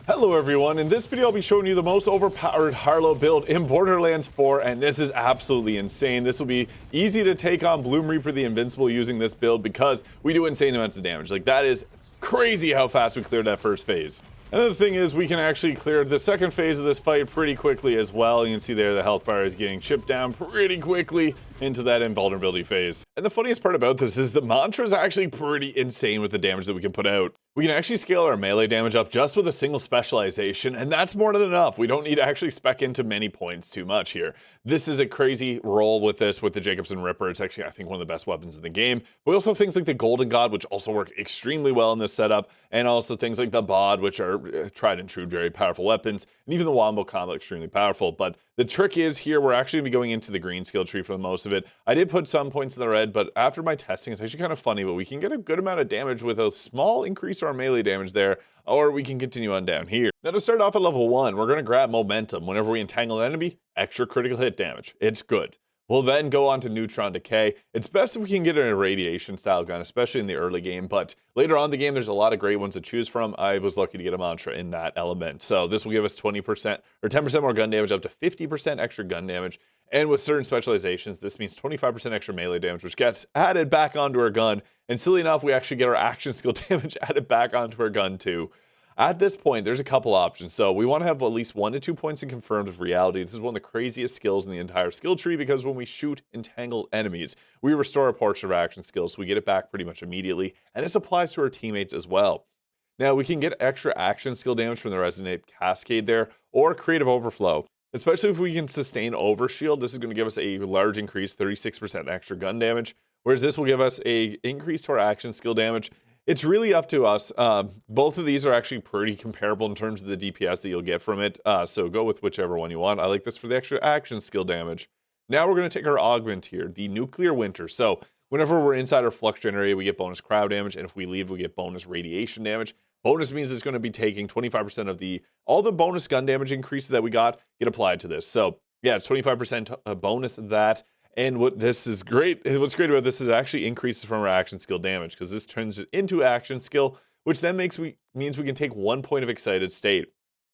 Hello everyone, in this video I'll be showing you the most overpowered Harlowe build in Borderlands 4, and this is absolutely insane. This will be easy to take on Bloomreaper the Invincible using this build because we do insane amounts of damage. Like, that is crazy how fast we cleared that first phase. And the thing is, we can actually clear the second phase of this fight pretty quickly as well. You can see there the health bar is getting chipped down pretty quickly into that invulnerability phase. And the funniest part about this is the mantra is actually pretty insane with the damage that we can put out. We can actually scale our melee damage up just with a single specialization, and that's more than enough. We don't need to actually spec into many points too much here. This is a crazy roll with this, with the Jacobson Ripper. It's actually, I think, one of the best weapons in the game. But we also have things like the Golden God, which also work extremely well in this setup, and also things like the Bod, which are tried and true, very powerful weapons, and even the Wombo combo, extremely powerful. But the trick is here, we're actually going to be going into the green skill tree for the most of it. I did put some points in the red, but after my testing, it's actually kind of funny, but we can get a good amount of damage with a small increase to our melee damage there, or we can continue on down here. Now, to start off at level 1, we're going to grab Momentum. Whenever we entangle an enemy, extra critical hit damage. It's good. We'll then go on to Neutron Decay. It's best if we can get an irradiation style gun, especially in the early game, but later on in the game, there's a lot of great ones to choose from. I was lucky to get a mantra in that element. So this will give us 20% or 10% more gun damage, up to 50% extra gun damage. And with certain specializations, this means 25% extra melee damage, which gets added back onto our gun. And silly enough, we actually get our action skill damage added back onto our gun too. At this point, there's a couple options. So we want to have at least 1 to 2 points in Confirmed of Reality. This is one of the craziest skills in the entire skill tree because when we shoot entangled enemies, we restore a portion of our action skills, so we get it back pretty much immediately. And this applies to our teammates as well. Now, we can get extra action skill damage from the Resonate Cascade there, or Creative Overflow. Especially if we can sustain Overshield, this is going to give us a large increase, 36% extra gun damage, whereas this will give us a increase to our action skill damage. It's really up to us. Both of these are actually pretty comparable in terms of the DPS that you'll get from it, so go with whichever one you want. I like this for the extra action skill damage. Now we're going to take our Augment here, the Nuclear Winter. So whenever we're inside our Flux Generator, we get bonus crowd damage, and if we leave, we get bonus radiation damage. Bonus means it's going to be taking 25% of all the bonus gun damage increases that we get applied to this. So yeah, it's 25% bonus of that. And what's great about this is it actually increases from our action skill damage, because this turns it into action skill, which then means we can take 1 point of excited state.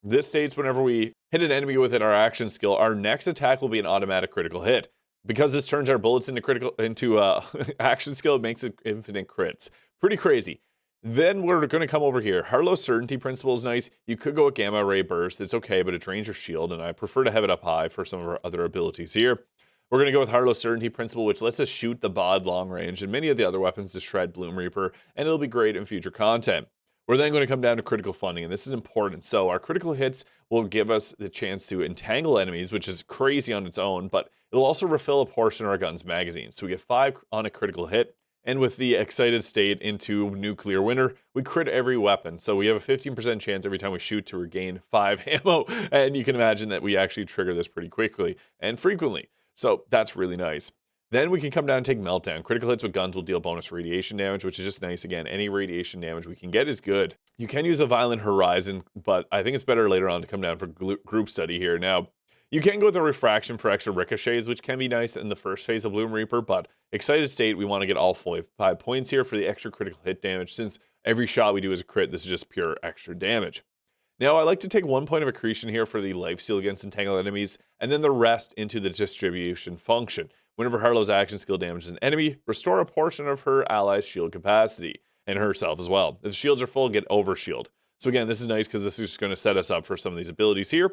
This states whenever we hit an enemy with our action skill, our next attack will be an automatic critical hit. Because this turns our bullets into action skill, it makes it infinite crits. Pretty crazy. Then we're going to come over here. Harlowe Certainty Principle is nice. You could go with Gamma Ray Burst. It's okay, but it drains your shield, and I prefer to have it up high for some of our other abilities here. We're going to go with Harlowe Certainty Principle, which lets us shoot the Bod long range and many of the other weapons to shred Bloomreaper, and it'll be great in future content. We're then going to come down to critical funding, and this is important. So our critical hits will give us the chance to entangle enemies, which is crazy on its own, but it'll also refill a portion of our gun's magazine. So we get 5 on a critical hit. And with the excited state into Nuclear Winter, we crit every weapon. So we have a 15% chance every time we shoot to regain 5 ammo. And you can imagine that we actually trigger this pretty quickly and frequently. So that's really nice. Then we can come down and take Meltdown. Critical hits with guns will deal bonus radiation damage, which is just nice. Again, any radiation damage we can get is good. You can use a Violent Horizon, but I think it's better later on to come down for group study here. Now, you can go with a Refraction for extra ricochets, which can be nice in the first phase of Bloomreaper, but Excited State, we want to get all 5 points here for the extra critical hit damage. Since every shot we do is a crit, this is just pure extra damage. Now, I like to take 1 point of accretion here for the lifesteal against entangled enemies, and then the rest into the distribution function. Whenever Harlowe's action skill damages an enemy, restore a portion of her ally's shield capacity, and herself as well. If the shields are full, get Overshield. So again, this is nice because this is going to set us up for some of these abilities here.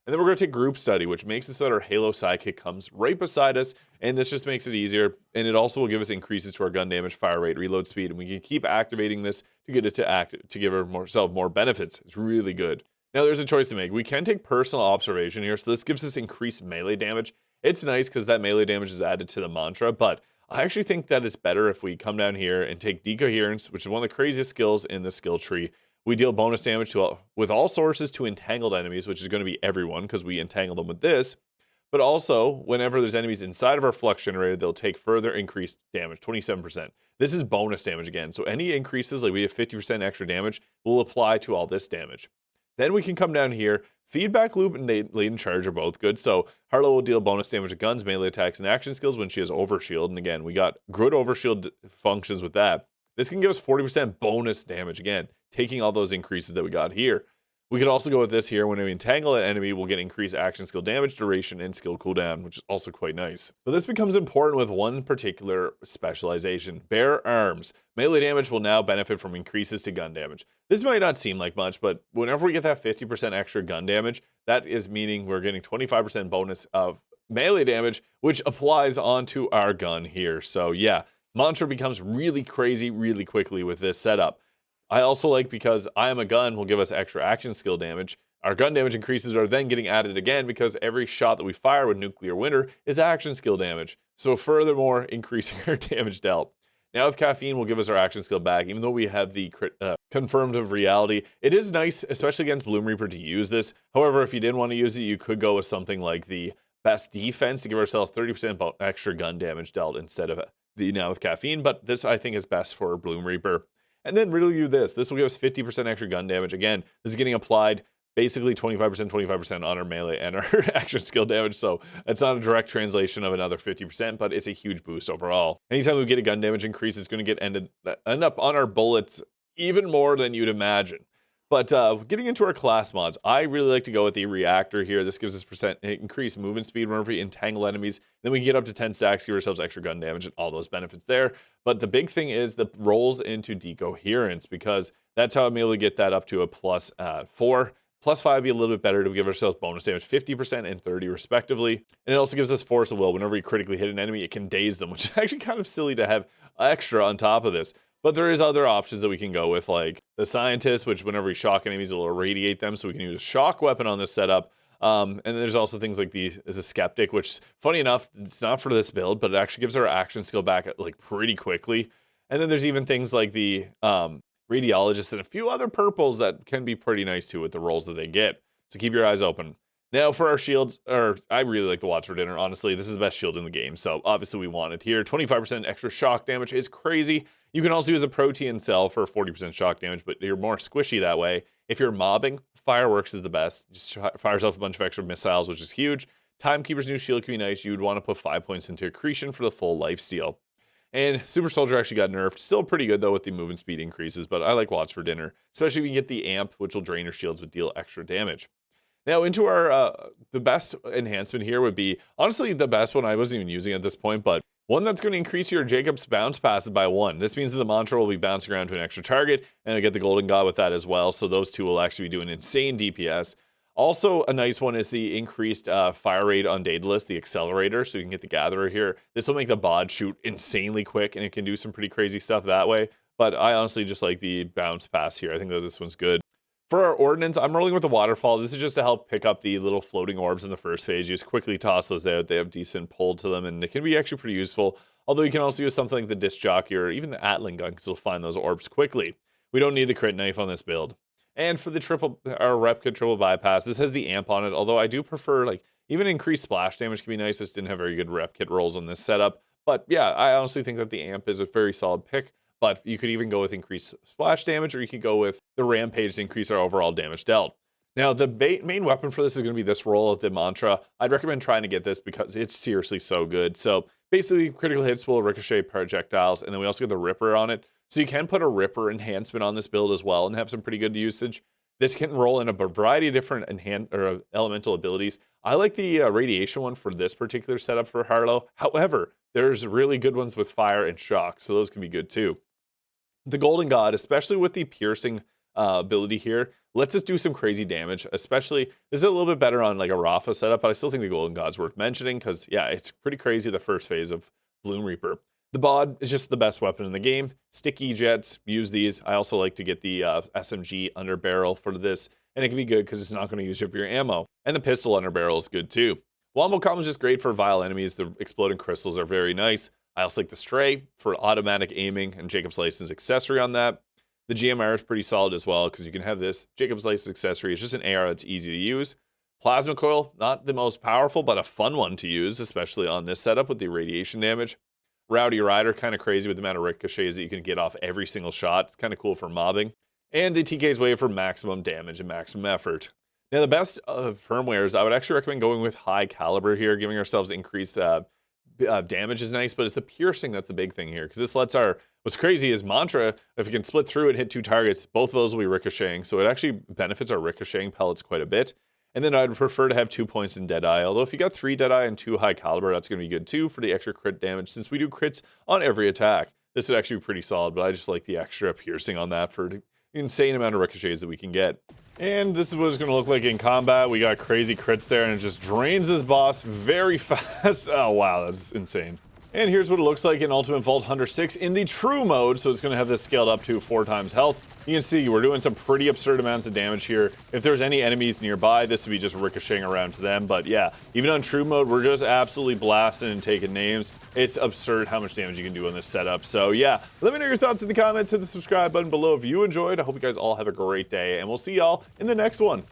And then we're going to take Group Study, which makes it so that our Halo Sidekick comes right beside us, and this just makes it easier. And it also will give us increases to our gun damage, fire rate, reload speed, and we can keep activating this to get it to give ourselves more benefits. It's really good. Now, there's a choice to make. We can take Personal Observation here, so this gives us increased melee damage. It's nice because that melee damage is added to the mantra, but I actually think that it's better if we come down here and take Decoherence, which is one of the craziest skills in the skill tree. We deal bonus damage with all sources to entangled enemies, which is going to be everyone because we entangle them with this. But also, whenever there's enemies inside of our Flux Generator, they'll take further increased damage, 27%. This is bonus damage again. So any increases, like we have 50% extra damage, will apply to all this damage. Then we can come down here. Feedback Loop and Laden Charge are both good. So Harlowe will deal bonus damage to guns, melee attacks, and action skills when she has Overshield. And again, we got good Overshield functions with that. This can give us 40% bonus damage, again, taking all those increases that we got here. We could also go with this here. When we entangle an enemy, we'll get increased action skill damage, duration, and skill cooldown, which is also quite nice. But this becomes important with one particular specialization, bare arms. Melee damage will now benefit from increases to gun damage. This might not seem like much, but whenever we get that 50% extra gun damage, that is meaning we're getting 25% bonus of melee damage, which applies onto our gun here. So yeah, Mantra becomes really crazy really quickly with this setup. I also like, because I am a gun will give us extra action skill damage. Our gun damage increases are then getting added again because every shot that we fire with Nuclear Winter is action skill damage. So furthermore, increasing our damage dealt. Now with Caffeine will give us our action skill back, even though we have the Confirmed of Reality. It is nice, especially against Bloomreaper, to use this. However, if you didn't want to use it, you could go with something like the Best Defense to give ourselves 30% extra gun damage dealt instead of the Now with Caffeine. But this, I think, is best for Bloomreaper. And then really do this. This will give us 50% extra gun damage. Again, this is getting applied basically 25% on our melee and our action skill damage. So it's not a direct translation of another 50%, but it's a huge boost overall. Anytime we get a gun damage increase, it's going to end up on our bullets even more than you'd imagine. But getting into our class mods, I really like to go with the Reactor here. This gives us increased movement speed whenever we entangle enemies. Then we can get up to 10 stacks, give ourselves extra gun damage, and all those benefits there. But the big thing is the rolls into Decoherence, because that's how I'm able to get that up to a +4. +5 would be a little bit better to give ourselves bonus damage, 50% and 30 respectively. And it also gives us Force of Will. Whenever we critically hit an enemy, it can daze them, which is actually kind of silly to have extra on top of this. But there is other options that we can go with, like the Scientist, which whenever we shock enemies, it will irradiate them. So we can use a shock weapon on this setup. And then there's also things like the Skeptic, which, funny enough, it's not for this build, but it actually gives our action skill back like pretty quickly. And then there's even things like the Radiologist and a few other purples that can be pretty nice too with the rolls that they get. So keep your eyes open. Now for our shields, I really like the Watch for Dinner. Honestly, this is the best shield in the game. So obviously we want it here. 25% extra shock damage is crazy. You can also use a protein cell for 40% shock damage, but you're more squishy that way. If you're mobbing, Fireworks is the best. Just fires off a bunch of extra missiles, which is huge. Timekeeper's new shield can be nice. You would want to put 5 points into Accretion for the full lifesteal. And Super Soldier actually got nerfed. Still pretty good, though, with the movement speed increases, but I like Watch for Dinner, especially if you can get the Amp, which will drain your shields but deal extra damage. Now, into our, the best enhancement here would be, honestly, the best one I wasn't even using at this point, but one that's going to increase your Jacob's bounce passes by 1. This means that the mantra will be bouncing around to an extra target, and I get the Golden God with that as well, so those two will actually be doing insane DPS. Also, a nice one is the increased fire rate on Daedalus, the Accelerator, so you can get the Gatherer here. This will make the bod shoot insanely quick, and it can do some pretty crazy stuff that way, but I honestly just like the bounce pass here. I think that this one's good. For our Ordnance, I'm rolling with the Waterfall. This is just to help pick up the little floating orbs in the first phase. You just quickly toss those out. They have decent pull to them, and it can be actually pretty useful. Although you can also use something like the Disc Jockey or even the Atlan gun, because it'll find those orbs quickly. We don't need the crit knife on this build. And for the our Repkit triple bypass, this has the Amp on it, although I do prefer, like, even increased splash damage can be nice. This didn't have very good Repkit rolls on this setup. But yeah, I honestly think that the Amp is a very solid pick. But you could even go with increased splash damage, or you could go with the Rampage to increase our overall damage dealt. Now, the main weapon for this is going to be this roll of the Mantra. I'd recommend trying to get this because it's seriously so good. So basically, critical hits will ricochet projectiles, and then we also get the Ripper on it. So you can put a Ripper enhancement on this build as well and have some pretty good usage. This can roll in a variety of different elemental abilities. I like the radiation one for this particular setup for Harlowe. However, there's really good ones with fire and shock, so those can be good too. The Golden God, especially with the piercing ability here, lets us do some crazy damage. Especially, this is a little bit better on like a Rafa setup, but I still think the Golden God's worth mentioning because, yeah, it's pretty crazy the first phase of Bloomreaper. The Bod is just the best weapon in the game. Sticky jets, use these. I also like to get the SMG under barrel for this, and it can be good because it's not going to use up your ammo. And the pistol under barrel is good too. Wombo Combo is just great for vile enemies. The exploding crystals are very nice. I also like the Stray for automatic aiming and Jacob's License accessory on that. The GMR is pretty solid as well because you can have this Jacob's License accessory. It's just an AR that's easy to use. Plasma Coil, not the most powerful, but a fun one to use, especially on this setup with the radiation damage. Rowdy Rider, kind of crazy with the amount of ricochets that you can get off every single shot. It's kind of cool for mobbing. And the TK's Wave for maximum damage and maximum effort. Now, the best of firmwares, I would actually recommend going with high caliber here, giving ourselves increased damage is nice, but it's the piercing that's the big thing here, because this lets our, what's crazy is Mantra, if you can split through and hit 2 targets, both of those will be ricocheting, so it actually benefits our ricocheting pellets quite a bit. And then I'd prefer to have 2 points in Deadeye, although if you got 3 Deadeye and 2 high caliber, that's going to be good too for the extra crit damage, since we do crits on every attack. This would actually be pretty solid, but I just like the extra piercing on that for the insane amount of ricochets that we can get. And this is what it's going to look like in combat. We got crazy crits there, and it just drains this boss very fast. Oh, wow, that's insane. And here's what it looks like in Ultimate Vault Hunter 6 in the true mode, so it's going to have this scaled up to 4 times health. You can see we're doing some pretty absurd amounts of damage here. If there's any enemies nearby, this would be just ricocheting around to them. But yeah, even on true mode, we're just absolutely blasting and taking names. It's absurd how much damage you can do on this setup. So yeah, let me know your thoughts in the comments. Hit the subscribe button below if you enjoyed. I hope you guys all have a great day, and we'll see y'all in the next one.